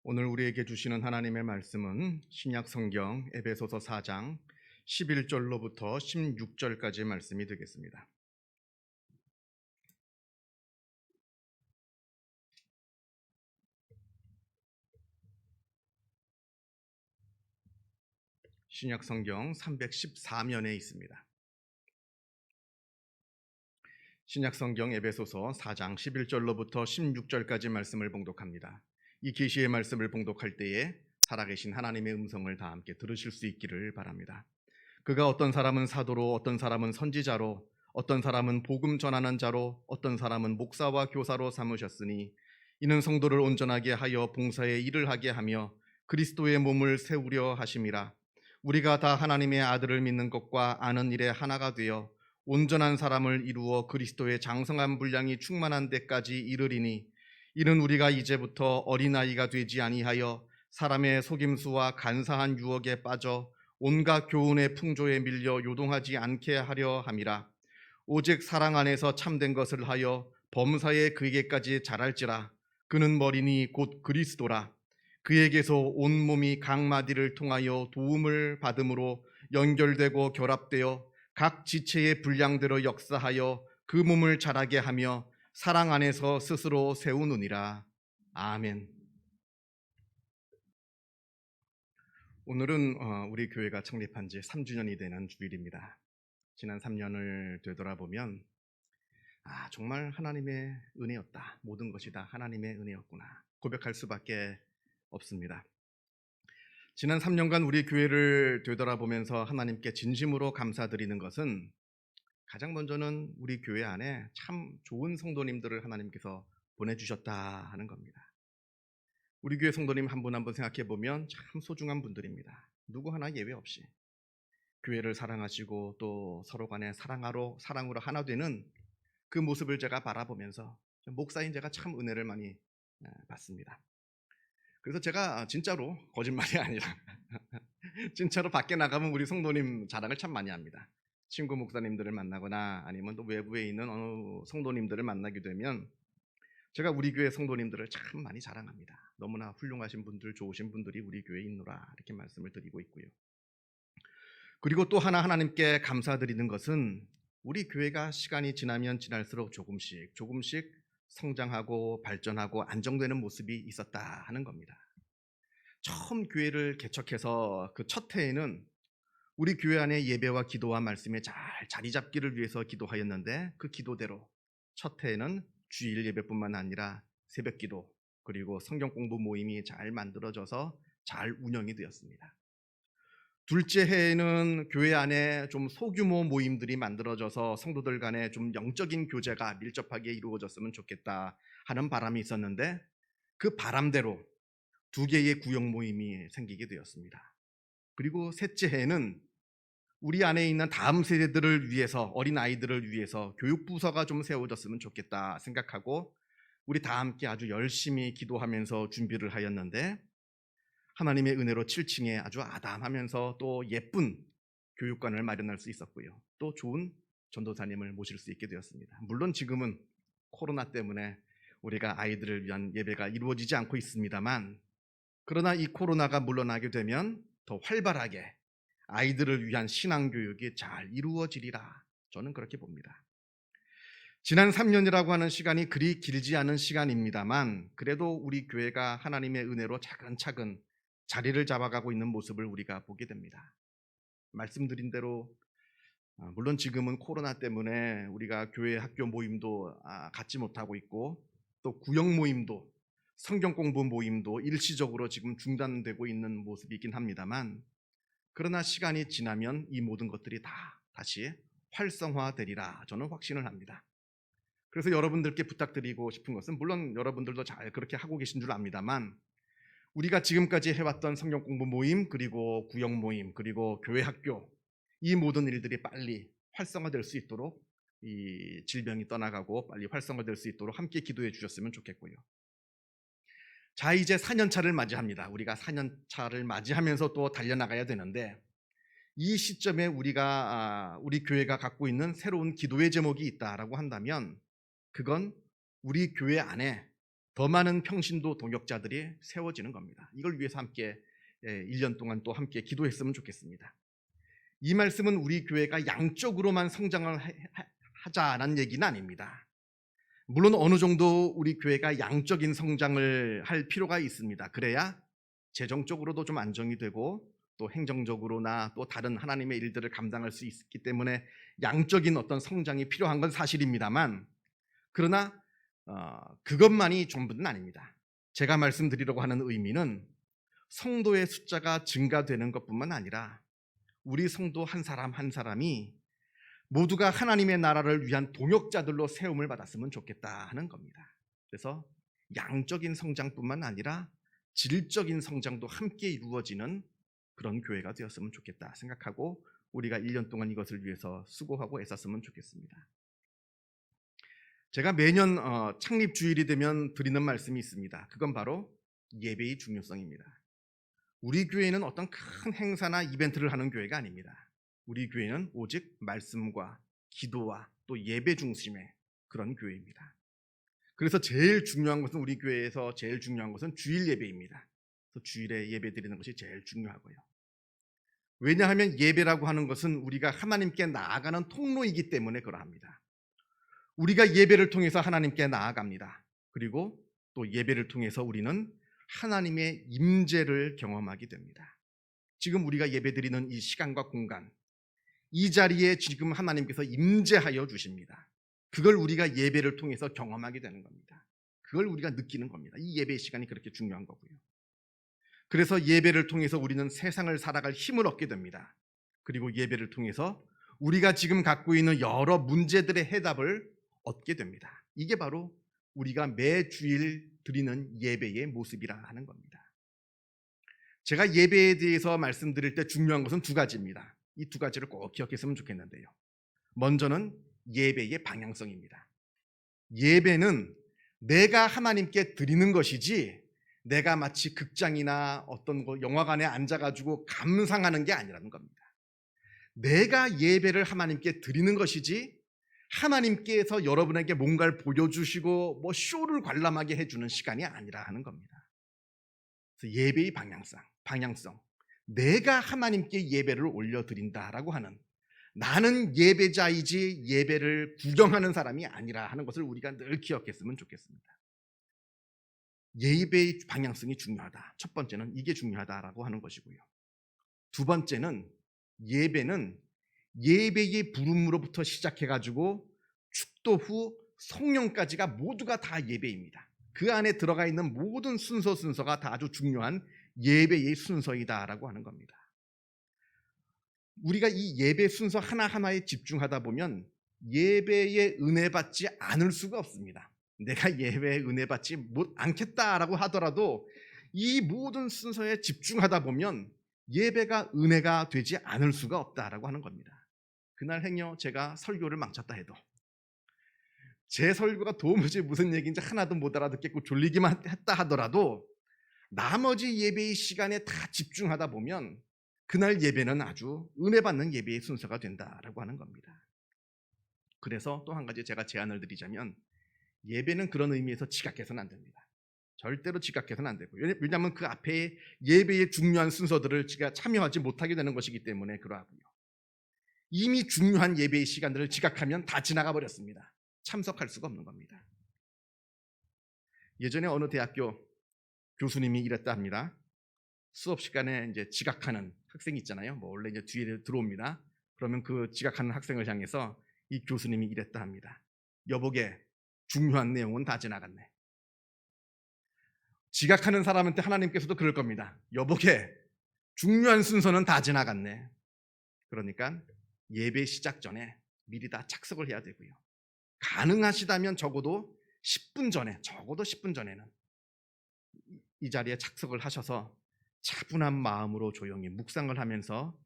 오늘 우리에게 주시는 하나님의 말씀은 신약 성경 에베소서 4장 11절로부터 16절까지의 말씀이 되겠습니다. 신약 성경 314면에 있습니다. 신약 성경 에베소서 4장 11절로부터 16절까지 말씀을 봉독합니다. 이 계시의 말씀을 봉독할 때에 살아계신 하나님의 음성을 다 함께 들으실 수 있기를 바랍니다. 그가 어떤 사람은 사도로, 어떤 사람은 선지자로, 어떤 사람은 복음 전하는 자로, 어떤 사람은 목사와 교사로 삼으셨으니 이는 성도를 온전하게 하여 봉사의 일을 하게 하며 그리스도의 몸을 세우려 하심이라. 우리가 다 하나님의 아들을 믿는 것과 아는 일에 하나가 되어 온전한 사람을 이루어 그리스도의 장성한 분량이 충만한 데까지 이르리니 이는 우리가 이제부터 어린아이가 되지 아니하여 사람의 속임수와 간사한 유혹에 빠져 온갖 교훈의 풍조에 밀려 요동하지 않게 하려 함이라. 오직 사랑 안에서 참된 것을 하여 범사에 그에게까지 자랄지라. 그는 머리니 곧 그리스도라. 그에게서 온 몸이 각 마디를 통하여 도움을 받음으로 연결되고 결합되어 각 지체의 분량대로 역사하여 그 몸을 자라게 하며 사랑 안에서 스스로 세우느니라. 아멘. 오늘은 우리 교회가 창립한 지 3주년이 되는 주일입니다. 지난 3년을 되돌아보면 정말 하나님의 은혜였다. 모든 것이 다 하나님의 은혜였구나 고백할 수밖에 없습니다. 지난 3년간 우리 교회를 되돌아보면서 하나님께 진심으로 감사드리는 것은 가장 먼저는 우리 교회 안에 참 좋은 성도님들을 하나님께서 보내주셨다 하는 겁니다. 우리 교회 성도님 한 분 한 분 생각해 보면 참 소중한 분들입니다. 누구 하나 예외 없이 교회를 사랑하시고 또 서로 간에 사랑으로 하나 되는 그 모습을 제가 바라보면서 목사인 제가 참 은혜를 많이 받습니다. 그래서 제가 진짜로 거짓말이 아니라 진짜로 밖에 나가면 우리 성도님 자랑을 참 많이 합니다. 친구 목사님들을 만나거나 아니면 또 외부에 있는 어느 성도님들을 만나게 되면 제가 우리 교회 성도님들을 참 많이 자랑합니다. 너무나 훌륭하신 분들, 좋으신 분들이 우리 교회에 있노라 이렇게 말씀을 드리고 있고요. 그리고 또 하나 하나님께 감사드리는 것은 우리 교회가 시간이 지나면 지날수록 조금씩 성장하고 발전하고 안정되는 모습이 있었다 하는 겁니다. 처음 교회를 개척해서 그 첫 해에는 우리 교회 안에 예배와 기도와 말씀에 잘 자리 잡기를 위해서 기도하였는데 그 기도대로 첫 해에는 주일 예배뿐만 아니라 새벽 기도 그리고 성경 공부 모임이 잘 만들어져서 잘 운영이 되었습니다. 둘째 해에는 교회 안에 좀 소규모 모임들이 만들어져서 성도들 간에 좀 영적인 교제가 밀접하게 이루어졌으면 좋겠다 하는 바람이 있었는데 그 바람대로 2개의 구역 모임이 생기게 되었습니다. 그리고 셋째 해에는 우리 안에 있는 다음 세대들을 위해서 어린 아이들을 위해서 교육부서가 좀 세워졌으면 좋겠다 생각하고 우리 다 함께 아주 열심히 기도하면서 준비를 하였는데 하나님의 은혜로 7층에 아주 아담하면서 또 예쁜 교육관을 마련할 수 있었고요. 또 좋은 전도사님을 모실 수 있게 되었습니다. 물론 지금은 코로나 때문에 우리가 아이들을 위한 예배가 이루어지지 않고 있습니다만 그러나 이 코로나가 물러나게 되면 더 활발하게 아이들을 위한 신앙교육이 잘 이루어지리라 저는 그렇게 봅니다. 지난 3년이라고 하는 시간이 그리 길지 않은 시간입니다만 그래도 우리 교회가 하나님의 은혜로 차근차근 자리를 잡아가고 있는 모습을 우리가 보게 됩니다. 말씀드린 대로 물론 지금은 코로나 때문에 우리가 교회 학교 모임도 갖지 못하고 있고 또 구역 모임도 성경 공부 모임도 일시적으로 지금 중단되고 있는 모습이긴 합니다만 그러나 시간이 지나면 이 모든 것들이 다 다시 활성화되리라 저는 확신을 합니다. 그래서 여러분들께 부탁드리고 싶은 것은 물론 여러분들도 잘 그렇게 하고 계신 줄 압니다만 우리가 지금까지 해왔던 성경 공부 모임 그리고 구역 모임 그리고 교회 학교 이 모든 일들이 빨리 활성화될 수 있도록 이 질병이 떠나가고 빨리 활성화될 수 있도록 함께 기도해 주셨으면 좋겠고요. 자 이제 4년차를 맞이합니다. 우리가 4년차를 맞이하면서 또 달려나가야 되는데 이 시점에 우리 교회가 갖고 있는 새로운 기도의 제목이 있다라고 한다면 그건 우리 교회 안에 더 많은 평신도 동역자들이 세워지는 겁니다. 이걸 위해서 함께 1년 동안 또 함께 기도했으면 좋겠습니다. 이 말씀은 우리 교회가 양적으로만 성장을 하자는 얘기는 아닙니다. 물론 어느 정도 우리 교회가 양적인 성장을 할 필요가 있습니다. 그래야 재정적으로도 좀 안정이 되고 또 행정적으로나 또 다른 하나님의 일들을 감당할 수 있기 때문에 양적인 어떤 성장이 필요한 건 사실입니다만, 그러나 그것만이 전부는 아닙니다. 제가 말씀드리려고 하는 의미는 성도의 숫자가 증가되는 것뿐만 아니라 우리 성도 한 사람 한 사람이 모두가 하나님의 나라를 위한 동역자들로 세움을 받았으면 좋겠다 하는 겁니다. 그래서 양적인 성장뿐만 아니라 질적인 성장도 함께 이루어지는 그런 교회가 되었으면 좋겠다 생각하고 우리가 1년 동안 이것을 위해서 수고하고 애썼으면 좋겠습니다. 제가 매년 창립 주일이 되면 드리는 말씀이 있습니다. 그건 바로 예배의 중요성입니다. 우리 교회는 어떤 큰 행사나 이벤트를 하는 교회가 아닙니다. 우리 교회는 오직 말씀과 기도와 또 예배 중심의 그런 교회입니다. 그래서 제일 중요한 것은 우리 교회에서 제일 중요한 것은 주일 예배입니다. 그래서 주일에 예배 드리는 것이 제일 중요하고요. 왜냐하면 예배라고 하는 것은 우리가 하나님께 나아가는 통로이기 때문에 그러합니다. 우리가 예배를 통해서 하나님께 나아갑니다. 그리고 또 예배를 통해서 우리는 하나님의 임재를 경험하게 됩니다. 지금 우리가 예배드리는 이 시간과 공간, 이 자리에 지금 하나님께서 임재하여 주십니다. 그걸 우리가 예배를 통해서 경험하게 되는 겁니다. 그걸 우리가 느끼는 겁니다. 이 예배의 시간이 그렇게 중요한 거고요. 그래서 예배를 통해서 우리는 세상을 살아갈 힘을 얻게 됩니다. 그리고 예배를 통해서 우리가 지금 갖고 있는 여러 문제들의 해답을 얻게 됩니다. 이게 바로 우리가 매 주일 드리는 예배의 모습이라 하는 겁니다. 제가 예배에 대해서 말씀드릴 때 중요한 것은 두 가지입니다. 이 두 가지를 꼭 기억했으면 좋겠는데요. 먼저는 예배의 방향성입니다. 예배는 내가 하나님께 드리는 것이지 내가 마치 극장이나 어떤 영화관에 앉아가지고 감상하는 게 아니라는 겁니다. 내가 예배를 하나님께 드리는 것이지 하나님께서 여러분에게 뭔가를 보여주시고 쇼를 관람하게 해주는 시간이 아니라 하는 겁니다. 그래서 예배의 방향성, 내가 하나님께 예배를 올려드린다라고 하는, 나는 예배자이지 예배를 구경하는 사람이 아니라 하는 것을 우리가 늘 기억했으면 좋겠습니다. 예배의 방향성이 중요하다. 첫 번째는 이게 중요하다라고 하는 것이고요. 두 번째는 예배는 예배의 부름으로부터 시작해가지고 축도 후 성령까지가 모두가 다 예배입니다. 그 안에 들어가 있는 모든 순서가 다 아주 중요한 예배의 순서이다라고 하는 겁니다. 우리가 이 예배 순서 하나하나에 집중하다 보면 예배에 은혜 받지 않을 수가 없습니다. 내가 예배에 은혜 받지 않겠다라고 하더라도 이 모든 순서에 집중하다 보면 예배가 은혜가 되지 않을 수가 없다라고 하는 겁니다. 그날 행여 제가 설교를 망쳤다 해도, 제 설교가 도무지 무슨 얘기인지 하나도 못 알아듣겠고 졸리기만 했다 하더라도 나머지 예배의 시간에 다 집중하다 보면 그날 예배는 아주 은혜 받는 예배의 순서가 된다라고 하는 겁니다. 그래서 또 한 가지 제가 제안을 드리자면, 예배는 그런 의미에서 지각해서는 안 됩니다. 절대로 지각해서는 안 되고, 왜냐하면 그 앞에 예배의 중요한 순서들을 제가 참여하지 못하게 되는 것이기 때문에 그러하고요. 이미 중요한 예배의 시간들을 지각하면 다 지나가 버렸습니다. 참석할 수가 없는 겁니다. 예전에 어느 대학교 교수님이 이랬다 합니다. 수업 시간에 이제 지각하는 학생이 있잖아요. 원래 이제 뒤에 들어옵니다. 그러면 그 지각하는 학생을 향해서 이 교수님이 이랬다 합니다. 여보게, 중요한 내용은 다 지나갔네. 지각하는 사람한테 하나님께서도 그럴 겁니다. 여보게, 중요한 순서는 다 지나갔네. 그러니까 예배 시작 전에 미리 다 착석을 해야 되고요. 가능하시다면 적어도 10분 전에는 이 자리에 착석을 하셔서 차분한 마음으로 조용히 묵상을 하면서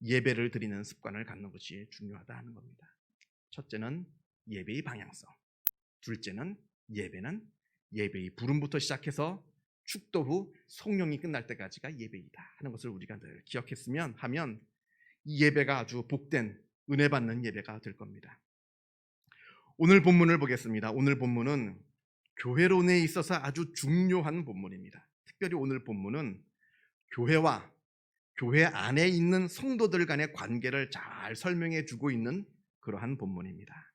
예배를 드리는 습관을 갖는 것이 중요하다 하는 겁니다. 첫째는 예배의 방향성, 둘째는 예배의 부름부터 시작해서 축도 후 성령이 끝날 때까지가 예배이다 하는 것을 우리가 늘 기억했으면 하면 이 예배가 아주 복된 은혜 받는 예배가 될 겁니다. 오늘 본문을 보겠습니다. 오늘 본문은 교회론에 있어서 아주 중요한 본문입니다. 특별히 오늘 본문은 교회와 교회 안에 있는 성도들 간의 관계를 잘 설명해 주고 있는 그러한 본문입니다.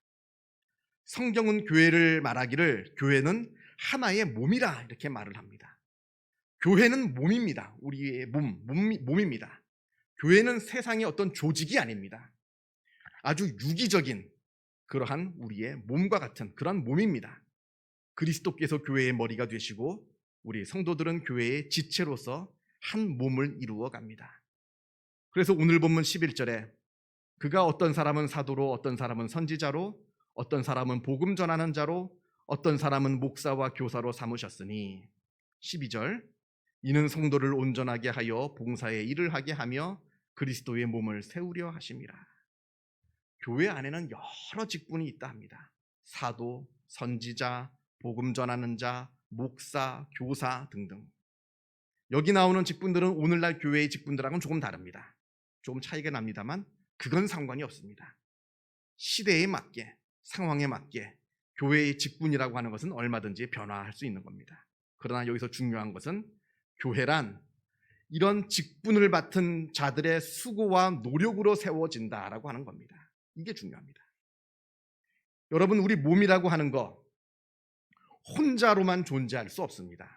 성경은 교회를 말하기를 교회는 하나의 몸이라 이렇게 말을 합니다. 교회는 몸입니다. 우리의 몸입니다. 교회는 세상의 어떤 조직이 아닙니다. 아주 유기적인 그러한 우리의 몸과 같은 그러한 몸입니다. 그리스도께서 교회의 머리가 되시고 우리 성도들은 교회의 지체로서 한 몸을 이루어 갑니다. 그래서 오늘 본문 11절에 그가 어떤 사람은 사도로, 어떤 사람은 선지자로, 어떤 사람은 복음 전하는 자로, 어떤 사람은 목사와 교사로 삼으셨으니 12절 이는 성도를 온전하게 하여 봉사의 일을 하게 하며 그리스도의 몸을 세우려 하심이라. 교회 안에는 여러 직분이 있다 합니다. 사도, 선지자, 복음 전하는 자, 목사, 교사 등등. 여기 나오는 직분들은 오늘날 교회의 직분들하고는 조금 다릅니다. 조금 차이가 납니다만 그건 상관이 없습니다. 시대에 맞게, 상황에 맞게 교회의 직분이라고 하는 것은 얼마든지 변화할 수 있는 겁니다. 그러나 여기서 중요한 것은 교회란 이런 직분을 맡은 자들의 수고와 노력으로 세워진다라고 하는 겁니다. 이게 중요합니다. 여러분, 우리 몸이라고 하는 거 혼자로만 존재할 수 없습니다.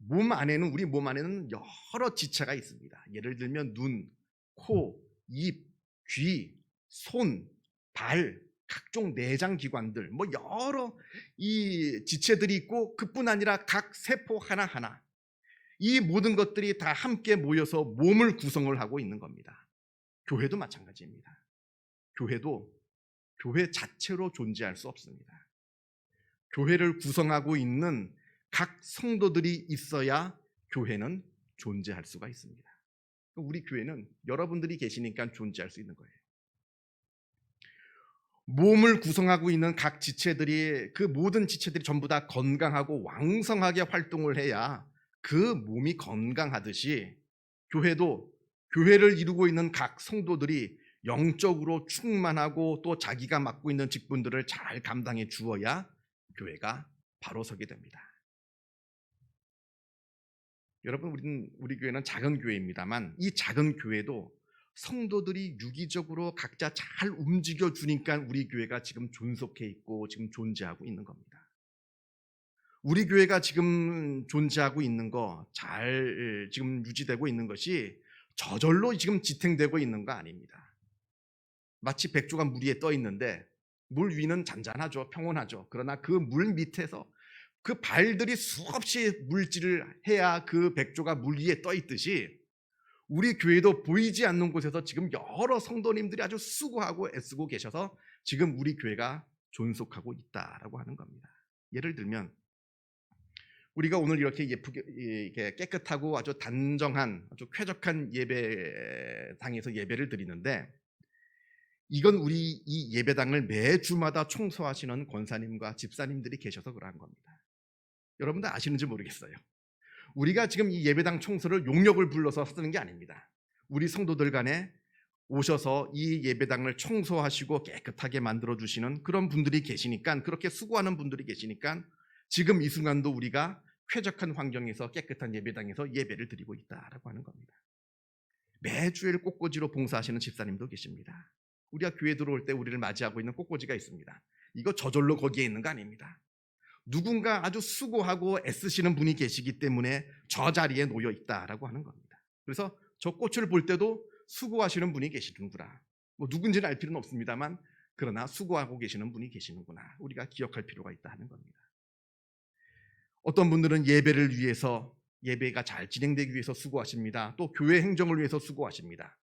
우리 몸 안에는 여러 지체가 있습니다. 예를 들면 눈, 코, 입, 귀, 손, 발, 각종 내장 기관들, 여러 이 지체들이 있고 그뿐 아니라 각 세포 하나하나 이 모든 것들이 다 함께 모여서 몸을 구성을 하고 있는 겁니다. 교회도 마찬가지입니다. 교회도 교회 자체로 존재할 수 없습니다. 교회를 구성하고 있는 각 성도들이 있어야 교회는 존재할 수가 있습니다. 우리 교회는 여러분들이 계시니까 존재할 수 있는 거예요. 몸을 구성하고 있는 각 지체들이 그 모든 지체들이 전부 다 건강하고 왕성하게 활동을 해야 그 몸이 건강하듯이 교회도 교회를 이루고 있는 각 성도들이 영적으로 충만하고 또 자기가 맡고 있는 직분들을 잘 감당해 주어야 교회가 바로 서게 됩니다. 여러분, 우리 교회는 작은 교회입니다만 이 작은 교회도 성도들이 유기적으로 각자 잘 움직여 주니까 우리 교회가 지금 존속해 있고 지금 존재하고 있는 겁니다. 우리 교회가 지금 존재하고 있는 거, 잘 지금 유지되고 있는 것이 저절로 지금 지탱되고 있는 거 아닙니다. 마치 백조가 물 위에 떠 있는데 물 위는 잔잔하죠, 평온하죠. 그러나 그 물 밑에서 그 발들이 수없이 물질을 해야 그 백조가 물 위에 떠 있듯이 우리 교회도 보이지 않는 곳에서 지금 여러 성도님들이 아주 수고하고 애쓰고 계셔서 지금 우리 교회가 존속하고 있다라고 하는 겁니다. 예를 들면 우리가 오늘 이렇게 예쁘게 이렇게 깨끗하고 아주 단정한 아주 쾌적한 예배당에서 예배를 드리는데 이건 우리 이 예배당을 매주마다 청소하시는 권사님과 집사님들이 계셔서 그러한 겁니다. 여러분들 아시는지 모르겠어요. 우리가 지금 이 예배당 청소를 용역을 불러서 쓰는 게 아닙니다. 우리 성도들 간에 오셔서 이 예배당을 청소하시고 깨끗하게 만들어주시는 그런 분들이 계시니까, 그렇게 수고하는 분들이 계시니까 지금 이 순간도 우리가 쾌적한 환경에서 깨끗한 예배당에서 예배를 드리고 있다라고 하는 겁니다. 매주일 꽃꽂이로 봉사하시는 집사님도 계십니다. 우리가 교회 들어올 때 우리를 맞이하고 있는 꽃꽂이가 있습니다. 이거 저절로 거기에 있는 거 아닙니다. 누군가 아주 수고하고 애쓰시는 분이 계시기 때문에 저 자리에 놓여 있다라고 하는 겁니다. 그래서 저 꽃을 볼 때도 수고하시는 분이 계시는구나. 누군지는 알 필요는 없습니다만 그러나 수고하고 계시는 분이 계시는구나. 우리가 기억할 필요가 있다 하는 겁니다. 어떤 분들은 예배를 위해서, 예배가 잘 진행되기 위해서 수고하십니다. 또 교회 행정을 위해서 수고하십니다.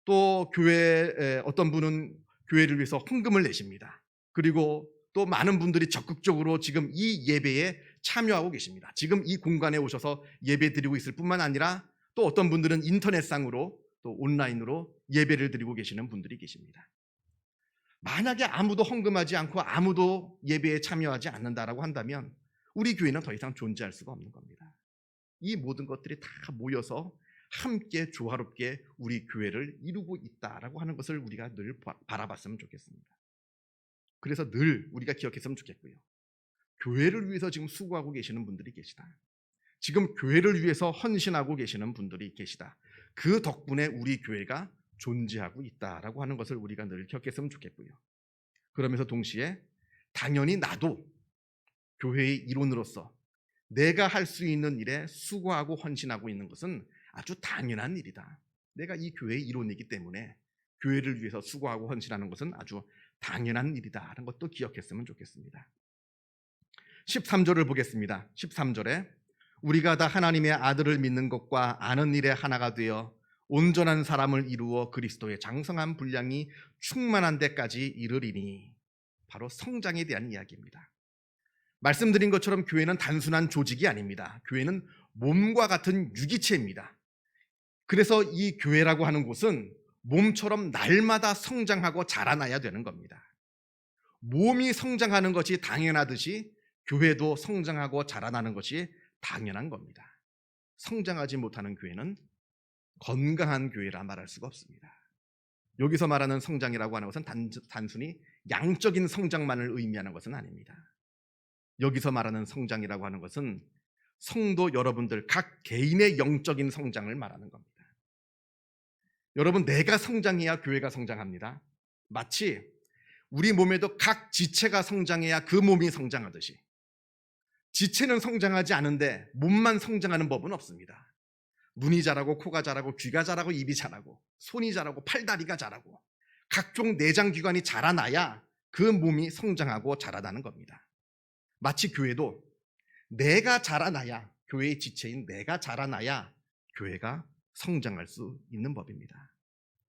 또 교회 어떤 분은 교회를 위해서 헌금을 내십니다. 그리고 또 많은 분들이 적극적으로 지금 이 예배에 참여하고 계십니다. 지금 이 공간에 오셔서 예배 드리고 있을 뿐만 아니라 또 어떤 분들은 인터넷상으로 또 온라인으로 예배를 드리고 계시는 분들이 계십니다. 만약에 아무도 헌금하지 않고 아무도 예배에 참여하지 않는다라고 한다면 우리 교회는 더 이상 존재할 수가 없는 겁니다. 이 모든 것들이 다 모여서 함께 조화롭게 우리 교회를 이루고 있다라고 하는 것을 우리가 늘 바라봤으면 좋겠습니다. 그래서 늘 우리가 기억했으면 좋겠고요. 교회를 위해서 지금 수고하고 계시는 분들이 계시다. 지금 교회를 위해서 헌신하고 계시는 분들이 계시다. 그 덕분에 우리 교회가 존재하고 있다라고 하는 것을 우리가 늘 기억했으면 좋겠고요. 그러면서 동시에 당연히 나도 교회의 일원으로서 내가 할 수 있는 일에 수고하고 헌신하고 있는 것은 아주 당연한 일이다. 내가 이 교회의 일원이기 때문에 교회를 위해서 수고하고 헌신하는 것은 아주 당연한 일이다 하는 것도 기억했으면 좋겠습니다. 13절을 보겠습니다. 13절에 우리가 다 하나님의 아들을 믿는 것과 아는 일에 하나가 되어 온전한 사람을 이루어 그리스도의 장성한 분량이 충만한 데까지 이르리니, 바로 성장에 대한 이야기입니다. 말씀드린 것처럼 교회는 단순한 조직이 아닙니다. 교회는 몸과 같은 유기체입니다. 그래서 이 교회라고 하는 곳은 몸처럼 날마다 성장하고 자라나야 되는 겁니다. 몸이 성장하는 것이 당연하듯이 교회도 성장하고 자라나는 것이 당연한 겁니다. 성장하지 못하는 교회는 건강한 교회라 말할 수가 없습니다. 여기서 말하는 성장이라고 하는 것은 단순히 양적인 성장만을 의미하는 것은 아닙니다. 여기서 말하는 성장이라고 하는 것은 성도 여러분들 각 개인의 영적인 성장을 말하는 겁니다. 여러분, 내가 성장해야 교회가 성장합니다. 마치 우리 몸에도 각 지체가 성장해야 그 몸이 성장하듯이, 지체는 성장하지 않은데 몸만 성장하는 법은 없습니다. 눈이 자라고 코가 자라고 귀가 자라고 입이 자라고 손이 자라고 팔다리가 자라고 각종 내장기관이 자라나야 그 몸이 성장하고 자라나는 겁니다. 마치 교회도 내가 자라나야, 교회의 지체인 내가 자라나야 교회가 성장할 수 있는 법입니다.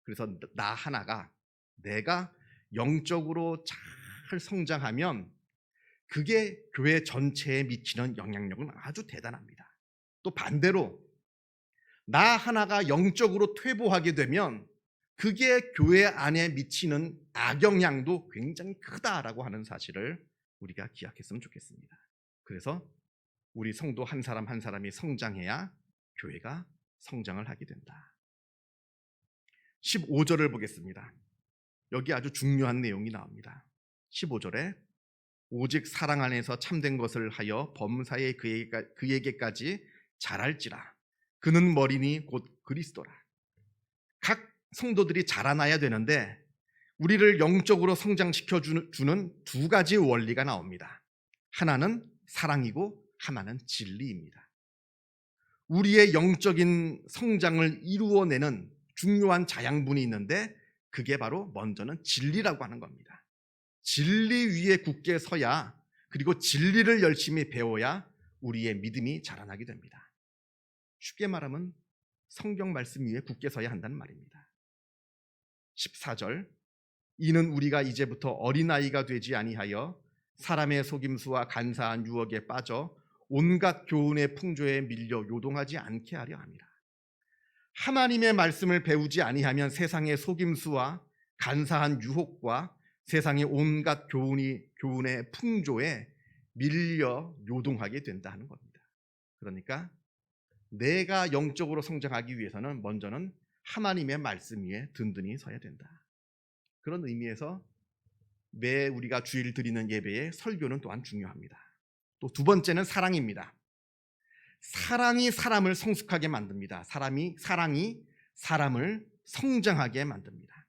그래서 나 하나가 내가 영적으로 잘 성장하면 그게 교회 전체에 미치는 영향력은 아주 대단합니다. 또 반대로 나 하나가 영적으로 퇴보하게 되면 그게 교회 안에 미치는 악영향도 굉장히 크다라고 하는 사실을 우리가 기억했으면 좋겠습니다. 그래서 우리 성도 한 사람 한 사람이 성장해야 교회가 성장을 하게 된다. 15절을 보겠습니다. 여기 아주 중요한 내용이 나옵니다. 15절에 오직 사랑 안에서 참된 것을 하여 범사에 그에게까지 자랄지라. 그는 머리니 곧 그리스도라. 각 성도들이 자라나야 되는데 우리를 영적으로 성장시켜주는 두 가지 원리가 나옵니다. 하나는 사랑이고 하나는 진리입니다. 우리의 영적인 성장을 이루어내는 중요한 자양분이 있는데 그게 바로 먼저는 진리라고 하는 겁니다. 진리 위에 굳게 서야, 그리고 진리를 열심히 배워야 우리의 믿음이 자라나게 됩니다. 쉽게 말하면 성경 말씀 위에 굳게 서야 한다는 말입니다. 14절, 이는 우리가 이제부터 어린아이가 되지 아니하여 사람의 속임수와 간사한 유혹에 빠져 온갖 교훈의 풍조에 밀려 요동하지 않게 하려 합니다. 하나님의 말씀을 배우지 아니하면 세상의 속임수와 간사한 유혹과 세상의 온갖 교훈의 풍조에 밀려 요동하게 된다는 겁니다. 그러니까 내가 영적으로 성장하기 위해서는 먼저는 하나님의 말씀 위에 든든히 서야 된다. 그런 의미에서 매 우리가 주일 드리는 예배의 설교는 또한 중요합니다. 또 두 번째는 사랑입니다. 사랑이 사람을 성숙하게 만듭니다. 사랑이 사람을 성장하게 만듭니다.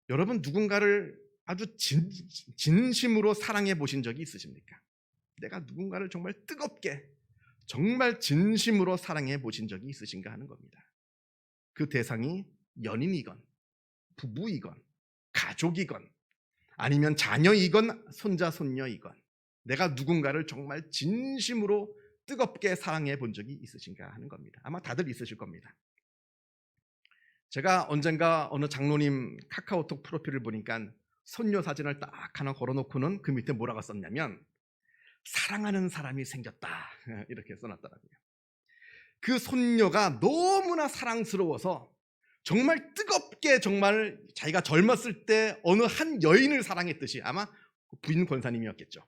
여러분, 누군가를 아주 진심으로 사랑해 보신 적이 있으십니까? 내가 누군가를 정말 뜨겁게, 정말 진심으로 사랑해 보신 적이 있으신가 하는 겁니다. 그 대상이 연인이건 부부이건 가족이건 아니면 자녀이건 손자 손녀이건 내가 누군가를 정말 진심으로 뜨겁게 사랑해 본 적이 있으신가 하는 겁니다. 아마 다들 있으실 겁니다. 제가 언젠가 어느 장로님 카카오톡 프로필을 보니까 손녀 사진을 딱 하나 걸어놓고는 그 밑에 뭐라고 썼냐면 사랑하는 사람이 생겼다 이렇게 써놨더라고요. 그 손녀가 너무나 사랑스러워서 정말 뜨겁게, 정말 자기가 젊었을 때 어느 한 여인을 사랑했듯이, 아마 부인 권사님이었겠죠.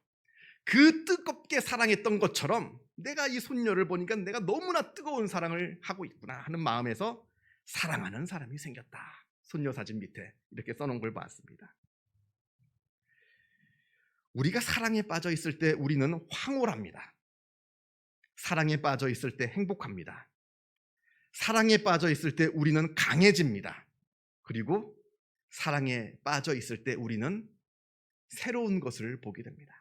그 뜨겁게 사랑했던 것처럼 내가 이 손녀를 보니까 내가 너무나 뜨거운 사랑을 하고 있구나 하는 마음에서 사랑하는 사람이 생겼다. 손녀 사진 밑에 이렇게 써놓은 걸 봤습니다. 우리가 사랑에 빠져 있을 때 우리는 황홀합니다. 사랑에 빠져 있을 때 행복합니다. 사랑에 빠져 있을 때 우리는 강해집니다. 그리고 사랑에 빠져 있을 때 우리는 새로운 것을 보게 됩니다.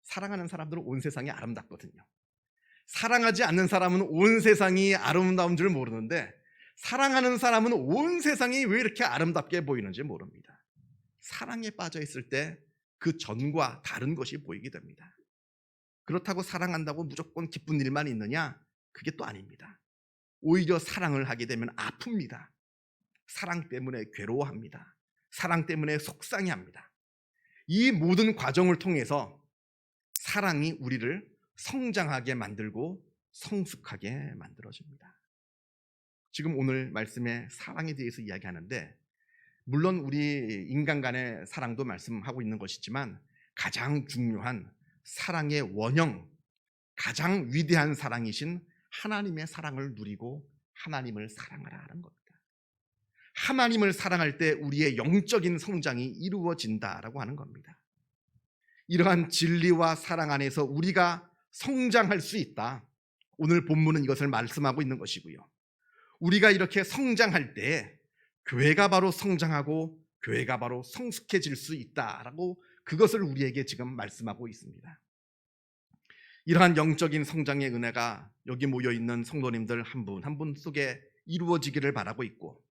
사랑하는 사람들은 온 세상이 아름답거든요. 사랑하지 않는 사람은 온 세상이 아름다운 줄 모르는데, 사랑하는 사람은 온 세상이 왜 이렇게 아름답게 보이는지 모릅니다. 사랑에 빠져 있을 때 그 전과 다른 것이 보이게 됩니다. 그렇다고 사랑한다고 무조건 기쁜 일만 있느냐? 그게 또 아닙니다. 오히려 사랑을 하게 되면 아픕니다. 사랑 때문에 괴로워합니다. 사랑 때문에 속상해합니다. 이 모든 과정을 통해서 사랑이 우리를 성장하게 만들고 성숙하게 만들어집니다. 지금 오늘 말씀에 사랑에 대해서 이야기하는데, 물론 우리 인간 간의 사랑도 말씀하고 있는 것이지만 가장 중요한 사랑의 원형, 가장 위대한 사랑이신 하나님의 사랑을 누리고 하나님을 사랑하라 하는 겁니다. 하나님을 사랑할 때 우리의 영적인 성장이 이루어진다라고 하는 겁니다. 이러한 진리와 사랑 안에서 우리가 성장할 수 있다. 오늘 본문은 이것을 말씀하고 있는 것이고요. 우리가 이렇게 성장할 때 교회가 바로 성장하고 교회가 바로 성숙해질 수 있다라고 그것을 우리에게 지금 말씀하고 있습니다. 이러한 영적인 성장의 은혜가 여기 모여있는 성도님들 한 분 한 분 속에 이루어지기를 바라고 있고,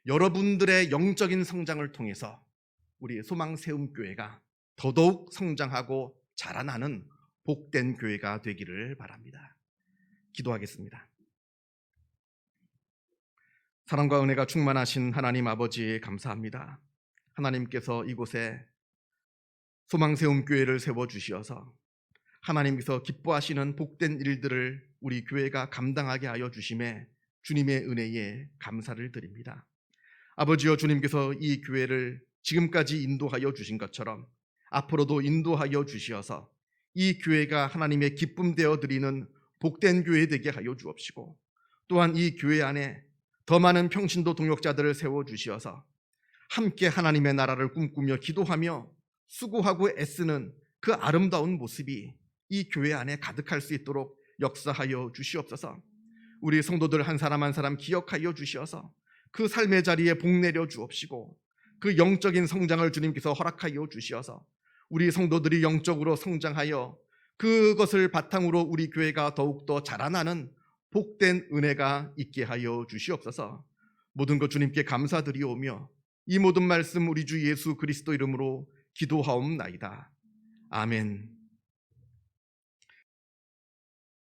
여러분들의 영적인 성장을 통해서 우리 소망세움교회가 더더욱 성장하고 자라나는 복된 교회가 되기를 바랍니다. 기도하겠습니다. 사랑과 은혜가 충만하신 하나님 아버지, 감사합니다. 하나님께서 이곳에 소망세움교회를 세워주시어서 하나님께서 기뻐하시는 복된 일들을 우리 교회가 감당하게 하여 주심에 주님의 은혜에 감사를 드립니다. 아버지여, 주님께서 이 교회를 지금까지 인도하여 주신 것처럼 앞으로도 인도하여 주시어서 이 교회가 하나님의 기쁨 되어 드리는 복된 교회 되게 하여 주옵시고, 또한 이 교회 안에 더 많은 평신도 동역자들을 세워주시어서 함께 하나님의 나라를 꿈꾸며 기도하며 수고하고 애쓰는 그 아름다운 모습이 이 교회 안에 가득할 수 있도록 역사하여 주시옵소서. 우리 성도들 한 사람 한 사람 기억하여 주시어서 그 삶의 자리에 복내려 주옵시고, 그 영적인 성장을 주님께서 허락하여 주시어서 우리 성도들이 영적으로 성장하여 그것을 바탕으로 우리 교회가 더욱더 자라나는 복된 은혜가 있게 하여 주시옵소서. 모든 것 주님께 감사드리오며 이 모든 말씀 우리 주 예수 그리스도 이름으로 기도하옵나이다. 아멘.